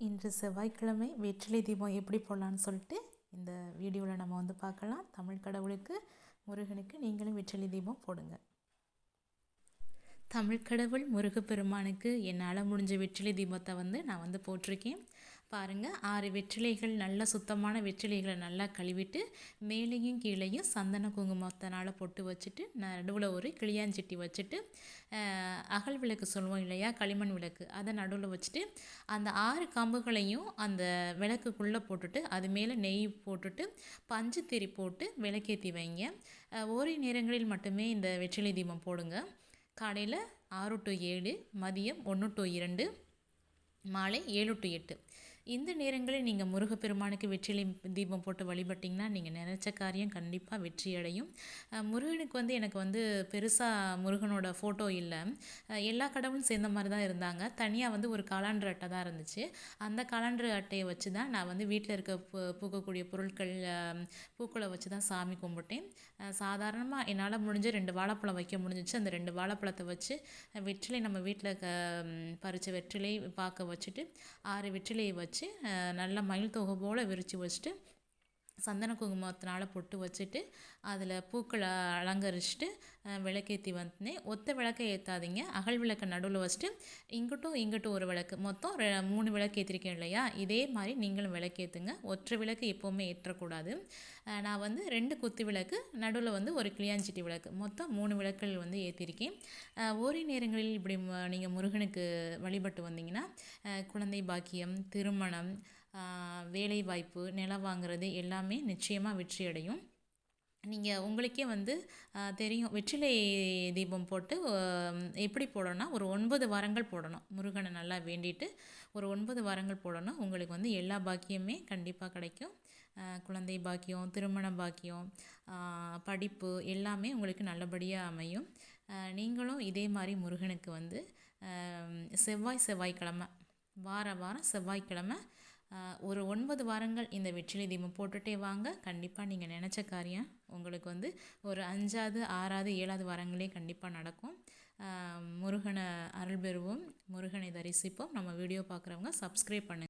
இன்று செவ்வாய்க்கிழமை வெற்றிலை தீபம் எப்படி போடலான்னு சொல்லிட்டு இந்த வீடியோவில் நம்ம வந்து பார்க்கலாம். தமிழ் கடவுளுக்கு முருகனுக்கு நீங்களும் வெற்றிலை தீபம் போடுங்க. தமிழ் கடவுள் முருகப்பெருமானுக்கு என்னால் முடிஞ்ச வெற்றிலை தீபத்தை வந்து நான் வந்து போட்டிருக்கேன். பாருங்கள், 6 வெற்றிலைகள், நல்ல சுத்தமான வெற்றிலைகளை நல்லா கழுவிட்டு மேலேயும் கீழேயும் சந்தன குங்குமத்தினால் பொட்டு வச்சுட்டு நடுவில் ஒரு கிளியாஞ்சட்டி வச்சுட்டு அகல் விளக்கு சொல்லுவோம் இல்லையா, களிமண் விளக்கு, அதை நடுவில் வச்சுட்டு அந்த 6 கம்புகளையும் அந்த விளக்குக்குள்ளே போட்டுட்டு அது மேலே நெய் போட்டுட்டு பஞ்சு திரி போட்டு விளக்கேற்றி வைங்க. ஓரிரு நேரங்களில் மட்டுமே இந்த வெற்றிலை தீபம் போடுங்க. காலையில் 6 to 7, மதியம் 1 to 2, மாலை 7 to 8. இந்த நேரங்களில் நீங்கள் முருகப்பெருமானுக்கு வெற்றிலை தீபம் போட்டு வழிபட்டிங்கன்னா நீங்கள் நினச்ச காரியம் கண்டிப்பாக வெற்றி அடையும். முருகனுக்கு வந்து எனக்கு வந்து பெருசாக முருகனோட ஃபோட்டோ இல்லை. எல்லா கடவுளும் சேர்ந்த மாதிரி தான் இருந்தாங்க. தனியாக வந்து ஒரு காலாண்டர் அட்டை தான் இருந்துச்சு. அந்த காலாண்டர் அட்டையை வச்சு தான் நான் வந்து வீட்டில் இருக்க பூக்கக்கூடிய பொருட்கள், பூக்களை வச்சு தான் சாமி கும்பிட்டேன். சாதாரணமாக என்னால் முடிஞ்ச 2 வாழைப்பழம் வைக்க முடிஞ்சிச்சு. அந்த 2 வாழைப்பழத்தை வச்சு வெற்றிலை, நம்ம வீட்டில் பறித்த வெற்றிலை பார்க்க வச்சுட்டு 6 வெற்றிலையை வச்சு நல்லா மயில் தொகை போல் விரித்து வச்சுட்டு சந்தன குங்குமத்தினால் பொட்டு வச்சுட்டு அதில் பூக்களை அலங்கரிச்சுட்டு விளக்கேற்றி வந்தேன். ஒத்த விளக்கை ஏற்றாதீங்க, அகல் விளக்கை நடுவில் வச்சுட்டு இங்கிட்டும் ஒரு விளக்கு, மொத்தம் 3 விளக்கு ஏற்றிருக்கேன் இல்லையா, இதே மாதிரி நீங்களும் விளக்கேற்றுங்க. ஒற்றை விளக்கு எப்போவுமே ஏற்றக்கூடாது. நான் வந்து 2 குத்து விளக்கு, நடுவில் வந்து ஒரு கிளியாஞ்சிட்டி விளக்கு, மொத்தம் 3 விளக்குகள் வந்து ஏற்றிருக்கேன். ஓரிரு நேரங்களில் இப்படி நீங்கள் முருகனுக்கு வழிபட்டு வந்தீங்கன்னா குழந்தை பாக்கியம், திருமணம், வேலை வாய்ப்பு, நிலம் வாங்குறது எல்லாமே நிச்சயமாக வெற்றி அடையும். நீங்கள் உங்களுக்கே வந்து தெரியும், வெற்றிலை தீபம் போட்டு எப்படி போடணும்னா ஒரு 9 வாரங்கள் போடணும். முருகனை நல்லா வேண்டிட்டு ஒரு 9 வாரங்கள் போடணும். உங்களுக்கு வந்து எல்லா பாக்கியமே கண்டிப்பாக கிடைக்கும். குழந்தை பாக்கியம், திருமண பாக்கியம், படிப்பு எல்லாமே உங்களுக்கு நல்லபடியாக அமையும். நீங்களும் இதே மாதிரி முருகனுக்கு வந்து செவ்வாய்க்கிழமை, வாரம் செவ்வாய்க்கிழமை ஒரு 9 வாரங்கள் இந்த வெற்றிலை தீபம் போட்டுகிட்டே வாங்க. கண்டிப்பாக நீங்கள் நினச்ச காரியம் உங்களுக்கு வந்து ஒரு 5வது 6வது 7வது வாரங்களே கண்டிப்பாக நடக்கும். முருகனை அருள் பெறுவோம், முருகனை தரிசிப்போம். நம்ம வீடியோ பார்க்குறவங்க சப்ஸ்கிரைப் பண்ணுங்கள்.